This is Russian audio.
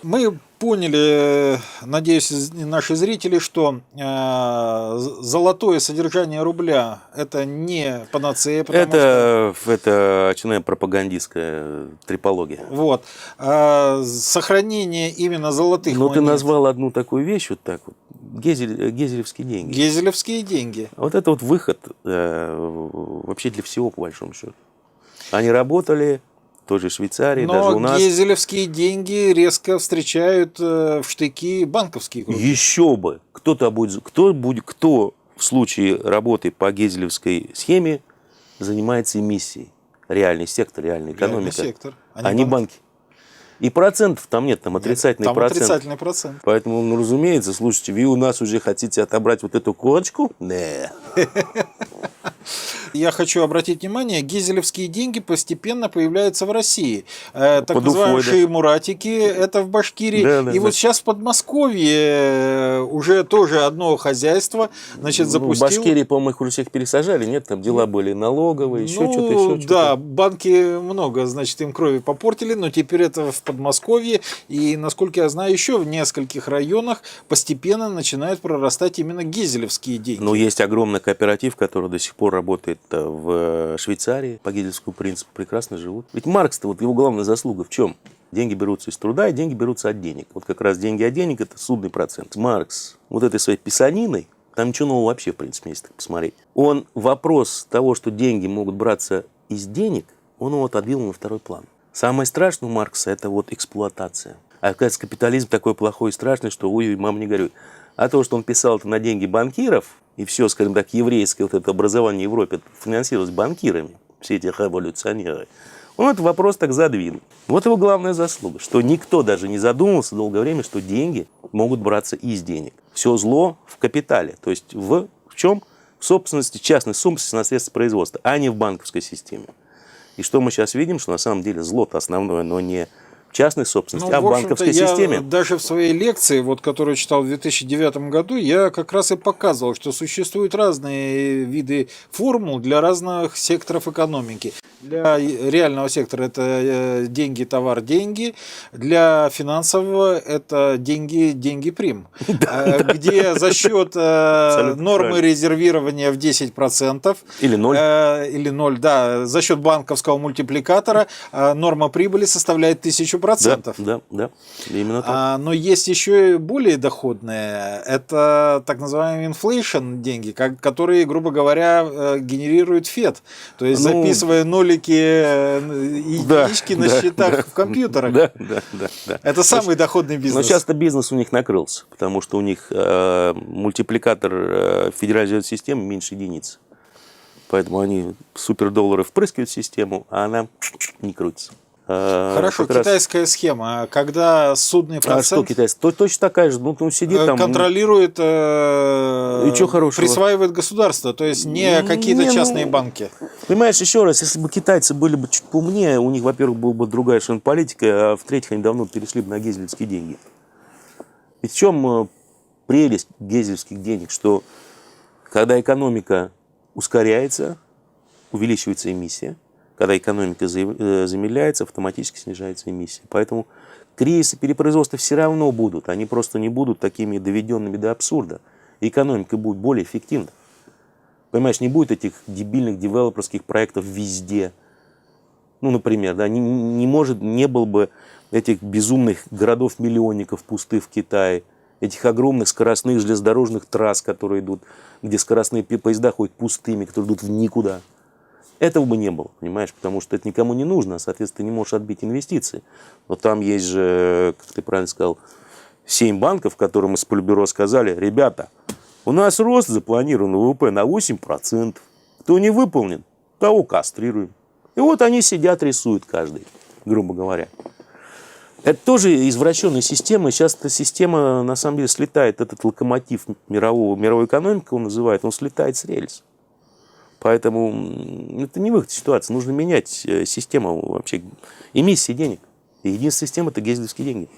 Мы поняли, надеюсь, наши зрители, что золотое содержание рубля – это не панацея, потому что… Это очередная пропагандистская трипология. Вот. Сохранение именно золотых Но монет. ты назвал одну такую вещь вот так вот. Гезелевские деньги. Гезелевские деньги. Вот это вот выход вообще для всего, по большому счету. Они работали в той же Швейцарии, Но даже у нас. гезелевские деньги резко встречают в штыки банковские круги. Еще бы. Кто в случае работы по гезелевской схеме занимается эмиссией? Реальный сектор, реальная экономика. Реальный сектор, а не банки. И процентов там нет, там отрицательный там процент. отрицательный процент. Поэтому, ну, разумеется, слушайте, вы у нас уже хотите отобрать вот эту корочку? Не. Я хочу обратить внимание, гезелевские деньги постепенно появляются в России. Так называемые шеймуратики, это в Башкирии. Да, и вот сейчас в Подмосковье уже тоже одно хозяйство, значит, запустило… В Башкирии, по-моему, их уже всех пересажали, нет? Там дела были налоговые, еще что-то, еще да, банки много, значит, им крови попортили, но теперь это в Подмосковье. И, насколько я знаю, еще в нескольких районах постепенно начинают прорастать именно гезелевские деньги. Ну, есть огромный кооператив, который до сих пор работает в Швейцарии, по гезельскому принципу, прекрасно живут. Ведь Маркс-то, вот его главная заслуга в чем? Деньги берутся из труда, и деньги берутся от денег. Вот как раз деньги от денег – это судный процент. Маркс вот этой своей писаниной, там ничего нового вообще, в принципе, если так посмотреть. Он вопрос того, что деньги могут браться из денег, он его отодвинул на второй план. Самое страшное у Маркса – это вот эксплуатация. А оказывается, капитализм такой плохой и страшный, что ой, мама не горюй. А то, что он писал это на деньги банкиров, и все, скажем так, еврейское вот это образование в Европе финансировалось банкирами, все эти революционеры, он этот вопрос так задвинул. Вот его главная заслуга, что никто даже не задумывался долгое время, что деньги могут браться из денег. Все зло в капитале, то есть в чем? В собственности, частной собственности на средства производства, а не в банковской системе. И что мы сейчас видим, что на самом деле зло-то основное, но не в частной собственности, а в банковской системе. Даже в своей лекции, вот, которую читал в 2009 году, я как раз и показывал, что существуют разные виды формул для разных секторов экономики. Для реального сектора это деньги, товар, деньги. Для финансового это деньги, деньги прим. Где за счет нормы резервирования в 10%. Или 0. Или 0, да. За счет банковского мультипликатора норма прибыли составляет 1000%. Да, именно так. Но есть еще и более доходные. Это так называемые inflation деньги, которые, грубо говоря, генерирует ФЕД. То есть записывая нолики и единички на счетах в компьютерах. Да. Это самый доходный бизнес. Но часто бизнес у них накрылся, потому что у них мультипликатор федерализованной системы меньше единиц. Поэтому они супердоллары впрыскивают в систему, а она не крутится. Хорошо, китайская схема, когда судный процент… А что китайская? Точно такая же, ну сидит там… Контролирует, и что хорошего? Присваивает государство, то есть не какие-то частные банки. Понимаешь, еще раз, если бы китайцы были бы чуть поумнее, у них, во-первых, была бы другая совершенно политика, а в-третьих, они давно перешли бы на гезелевские деньги. Ведь в чем прелесть гезелевских денег, что когда экономика ускоряется, увеличивается эмиссия, когда экономика замедляется, автоматически снижается эмиссия. Поэтому кризисы перепроизводства все равно будут. Они просто не будут такими доведенными до абсурда. И экономика будет более эффективна. Понимаешь, не будет этих дебильных девелоперских проектов везде. Ну, например, да, не было бы этих безумных городов-миллионников пустых в Китае, этих огромных скоростных железнодорожных трасс, которые идут, где скоростные поезда ходят пустыми, которые идут в никуда. Этого бы не было, понимаешь, потому что это никому не нужно, а, соответственно, ты не можешь отбить инвестиции. Но там есть же, как ты правильно сказал, 7 банков, которым из Политбюро сказали: ребята, у нас рост запланирован ВВП на 8%. Кто не выполнен, того кастрируем. И вот они сидят, рисуют каждый, грубо говоря. Это тоже извращенная система. Сейчас эта система, на самом деле, слетает, этот локомотив мировой экономики, он называет, он слетает с рельс. Поэтому это не выход из ситуации. Нужно менять систему вообще эмиссии денег. И единственная система – это гезелевские деньги.